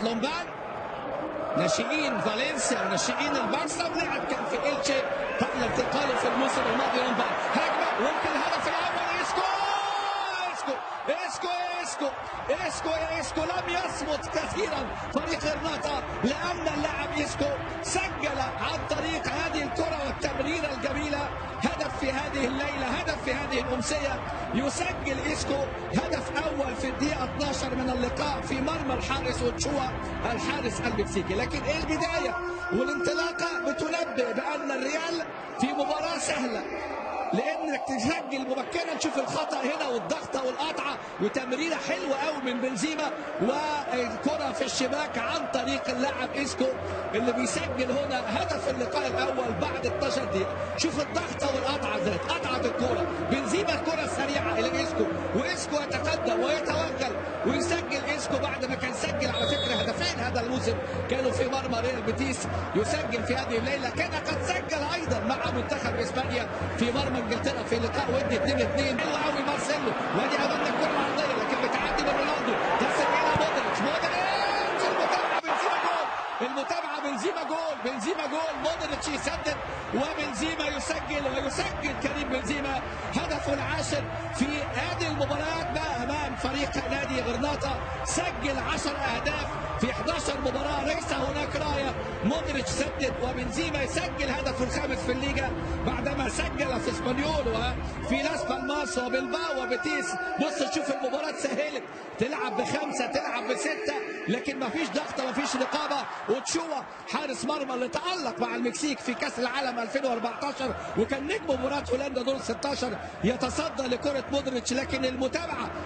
محمد لومبان ناشئين فالنسيا وناشئين البارسا، ولعب كان في إلتشي قبل انتقاله في الموسم الماضي. لومبان هجمة ويمكن الهدف الأول. إسكو لم يصمت كثيرا فريق غرناطة، لأن اللاعب إسكو سجل عن طريق هذه الكرة والتمريرة الجميلة هدف في هذه الليلة، هدف في هذه الأمسية. يسجل إسكو هدف أول في الدقيقة 12 من اللقاء في مرمى الحارس اوتشوا الحارس المكسيكي. لكن البداية والانطلاقة بتنبئ بأن الريال في مباراة سهلة، لانك تسجل مبكرا. تشوف الخطا هنا والضغطه والقطعه وتمريره حلوه قوي من بنزيما، والكره في الشباك عن طريق اللاعب إسكو اللي بيسجل هنا هدف اللقاء الاول بعد 12 دقيقه. شوف الضغطه والقطعه ازاي قطعت الكره بنزيما، الكره السريعه الى إسكو، وإسكو يتقدم ويتوغل ويسجل. إسكو بعد ما كان سجل على فكره هدفين هذا الموسم كانوا في مرمى ريال بيتيس، يسجل في هذه الليله. كان قد سجل ايضا مع منتخب اسبانيا في مرمى انجلترا في لقاء ودي 2-2. حلو قوي مارسيلو، وادي امامنا الكره العرضيه لكن بتعدي من رونالدو تصل الى مودريتش. المتابعه بنزيما جول. مودريتش يسدد وبنزيما يسجل، ويسجل كريم بنزيما هدفه العاشر في هذه المباريات بقى امام فريق نادي غرناطة. سجل 10 اهداف في 11 مباراه، ليس هناك رايه. مودريتش سدد وبنزيما يسجل هدفه الخامس في الليجا بعدما سجل في اسبانيول وفي لاس بالماس وبلباو وبيتيس. بص تشوف المباراه سهلت، تلعب ب5 تلعب ب6 لكن ما فيش ضغط ما فيش رقابه. اوتشوا حارس مرمى اللي تألق مع المكسيك في كاس العالم 2014 وكان نجم مباراه هولندا دور 16 يتصدى لكره مودريتش. لكن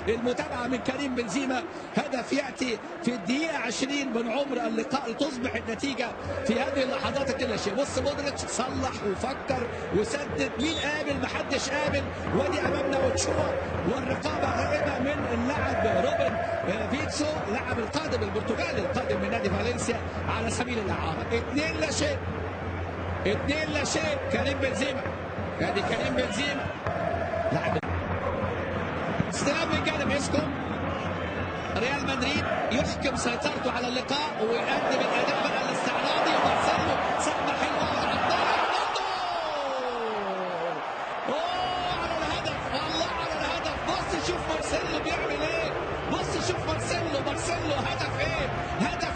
المتابعه من كريم بنزيما، هدف ياتي في الدقيقه 20 من عمر اللقاء لتصبح النتيجه في هذه اللحظات كل شيء. بص مودريتش صلح وفكر وسدد، مين قابل؟ محدش قابل. وادي امامنا اوتشوا والرقابه غائبه من اللاعب روبن فيتسو، لاعب القادم البرتغالي القادم من نادي فالنسيا على سبيل الاعاره. 2 لا شيء. كريم بنزيما، ادي كريم بنزيما لاعب استلام من جانب إسكو. ريال مدريد يحكم سيطرته على اللقاء ويقدم الاداء بقى الاستعراضي، ومارسيلو صدمه حلوه على رونالدو. على الهدف، والله على الهدف. بص شوف مارسيلو بيعمل ايه، بص شوف مارسيلو هدف ايه؟ هدف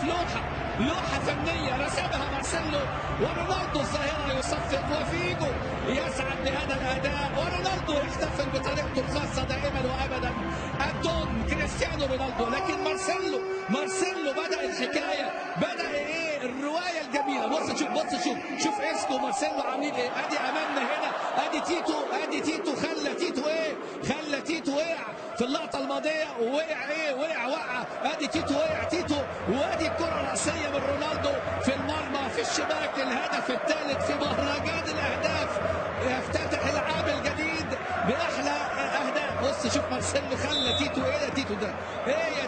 لوحه فنيه رسمها مارسيلو، ورونالدو الظاهره يصفق، وفيجو يسعد بهذا الاداء، ورونالدو يحتفل بطريقته الخاصه دائما وابدا. الدون كريستيانو رونالدو. لكن مارسيلو بدا الحكايه، بدا ايه الروايه الجميله. بص شوف إسكو ومارسيلو عاملين ايه. ادي امامنا هنا ادي تيتو خلى تيتو وقع في اللقطه الماضيه، ووقع وقعه. ادي تيتو وادي الكره الراسيه من رونالدو في المرمى في الشباك. الهدف الثالث في مهرجان الاهداف، يفتتح العام الجديد باحلى اهداف. بص شوف مارسيلو خلى تيتو. ايه يا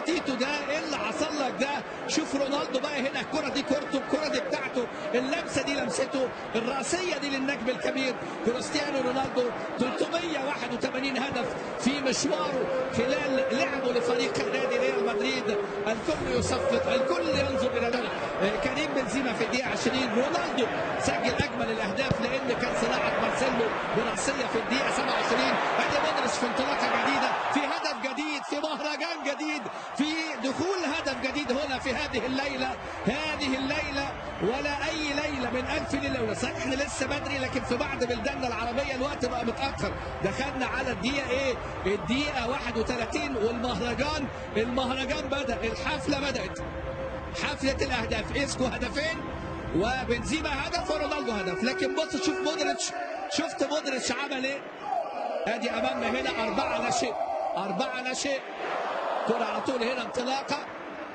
تيتو ده؟ ايه اللي حصل لك ده؟ شوف رونالدو بقى هنا، الكره دي كورته، الكره دي بتاعته، اللمسه دي لمسته، الراسيه دي للنجم الكبير كريستيانو رونالدو. 381 هدف في مشواره خلال لعبه لفريق نادي ريال مدريد. الكل يصفق، الكل ينظر الى ده. كريم بنزيما في الدقيقه 20. رونالدو سجل اجمل الاهداف لان كان صناعه مارسيلو براسيه في الدقيقه 27. ادي مودريتش في انطلاقه جديده، في هدف جديد، في مهرجان جديد، في دخول هدف جديد هنا في هذه الليله ولا اي ليله من الف ليله. صحيح احنا لسه بدري، لكن في بعض بلداننا العربيه الوقت بقى متاخر. دخلنا على الدقيقه 31 والمهرجان بدا، الحفله بدات، حفله الاهداف. إسكو هدفين وبنزيما هدف ورونالدو هدف. لكن بص شوف شفت مودريتش عمل ايه. ادي امامنا هنا 4 لا شيء. كرة على طول هنا انطلاقه.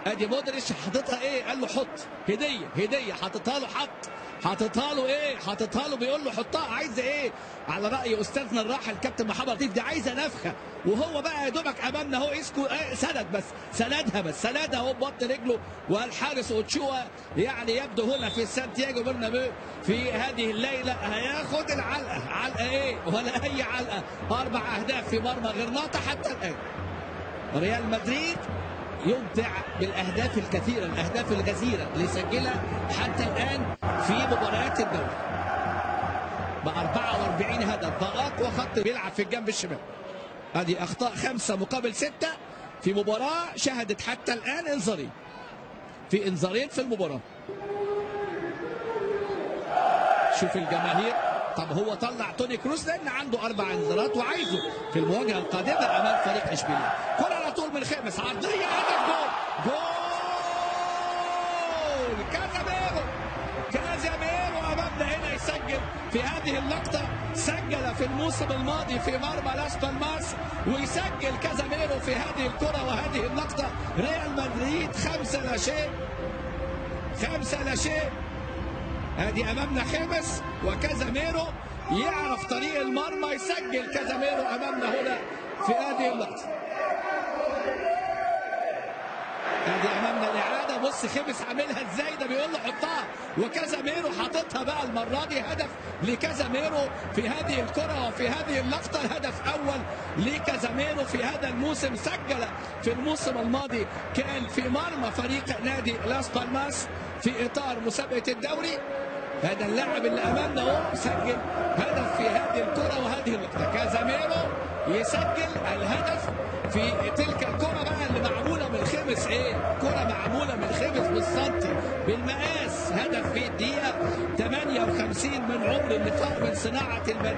ادي مودريتش حاططها ايه؟ قال له حط هديه حاططها له بيقول له حطها. عايزه ايه؟ على راي استاذنا الراحل الكابتن محمد لطيف، دي عايزه نفخه. وهو بقى يا دوبك امامنا اهو إسكو سندها اهو ببطن رجله. والحارس اوتشوا يعني يبدو هنا في سانتياغو برنابيو في هذه الليله هياخد علقه ايه ولا اي علقه. 4 اهداف في مرمى غرناطة حتى الان. ريال مدريد يبدع بالاهداف الكثيره، الاهداف الغزيره اللي سجلها حتى الان في مباريات الدوري ب 44 هدف، ده اقوى خط بيلعب في الجنب الشمال. ادي اخطاء 5 مقابل 6 في مباراه شهدت حتى الان انذارين، في انذارين في المباراه. شوف الجماهير، طب هو طلع توني كروس لان عنده 4 انذارات وعايزه في المواجهه القادمه امام فريق اشبيليه. كره على طول من خامس، عرضيه، هدف، جول جول كازاميرو امامنا هنا يسجل في هذه اللقطه. سجل في الموسم الماضي في مرمى لاس بالماس، ويسجل كازاميرو في هذه الكره وهذه اللقطه. ريال مدريد 5-0، 5-0. ادي امامنا خامس وكازاميرو يعرف طريق المرمى، يسجل كازاميرو امامنا هنا في هذه اللقطه. ادي امامنا الاعاده، بص خمس عاملها ازاي، ده بيقول له حطها وكازاميرو حاططها بقى المره دي. هدف لكازاميرو في هذه الكره وفي هذه اللقطه، هدف اول لكازاميرو في هذا الموسم. سجل في الموسم الماضي كان في مرمى فريق نادي لاس بالماس في اطار مسابقه الدوري. هذا اللاعب اللي امامنا اهو سجل هدف في هذه الكره وهذه اللقطه. كازاميرو يسجل الهدف في تلك الكره بقى اللي معموله من خمس، كره معموله من خمس بالسنتي بالمقاس. هدف في الدقيقه 58 من عمر اللقاء من صناعه المدينه.